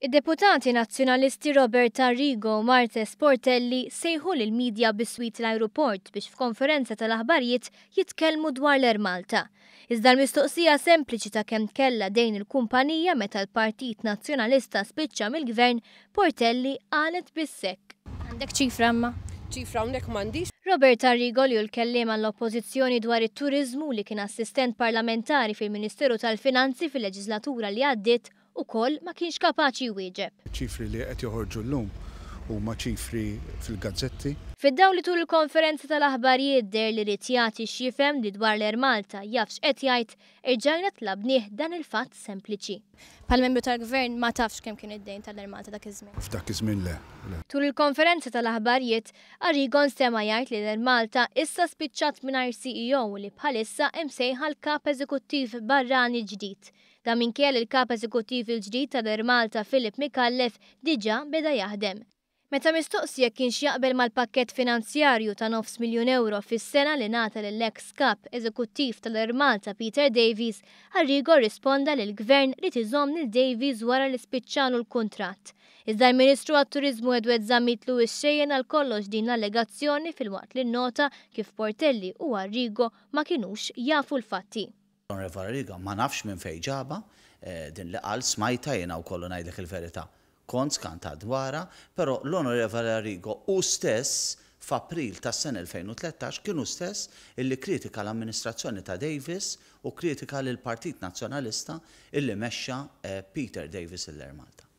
Id-deputati nazzjonalisti Robert Arrigo u Marte Sportelli sejħu lill-midja bis-swit l-ajruport biex f'konferenza tal-aħbarijiet jitkellmu dwar l-Air Malta. Iżda l-mistoqsija sempliċi ta' kemm kellha dejn il-kumpanija meta l-Partit Nazzjonalista spiċċa mill-Gvern, Portelli qalet bis-sekk. Għandek ċifra imma? ċifra hawnhekk m'għandix. Robert Arrigo li hu l-kelliem għall-Oppożizzjoni dwar it-turiżmu li kien assistent parlamentari fil-Ministeru tal-Finanzi fil-leġislatura li għaddiet ukoll ma kienx kapaċi jwieġeb. ċifri li qed joħorġu llum huma ċifri fil-gazzetti. Fid-dawl li tul il-konferenza tal-aħbarijiet der li rid jagħti x'jifhem li dwar l-Air Malta jafx qed jgħid irġajna tlabnieh dan il-fatt sempliċi. Pal-membru tal-Gvern ma tafx kemm kien id-dejn tal-Air Malta dak iż-żmien. F'dak iż-żmien le. Tul il-konferenza tal-aħbarijiet, Arrigo sema jgħid li l-Air Malta issa spiċċat mingħajr CEO li bħalissa hemm sejħa l-kap eżekuttiv barrani ġdid. Da minkejja il-kap eżekuttiv il-ġdid tal-Air Malta Filip Mikallef diġà beda jaħdem. Meta mistoqsija kienx jaqbel mal-pakkett finanzjarju ta' €9,000,000 fis-sena li ngħata lill-eks kap eżekuttiv tal-Air Malta Peter Davies, Arrigo risponda li l-Gvern rid iżomm lil Davies wara li spiċċalu l-kuntratt. Iżda l-Ministru għat-Turiżmu Edward Zammitlu ixxejjen għal kollox din l-allegazzjoni filwaqt li nnota kif Portelli u Arrigo ma kinux jafu l-fatti. Onorevoli Arrigo, ma nafx minn fejn ġaba din li qal smajta jiena wkoll ngħidlek il-verità. Kont skanta dwarha, però l-Onorevoli Arrigo u stess f'April tas-sena 2013 kienu stess illi kritika l-amministrazzjoni ta' Davies u kritika lill Partit Nazzjonalista illi mexxa Peter Davies l-Air Malta.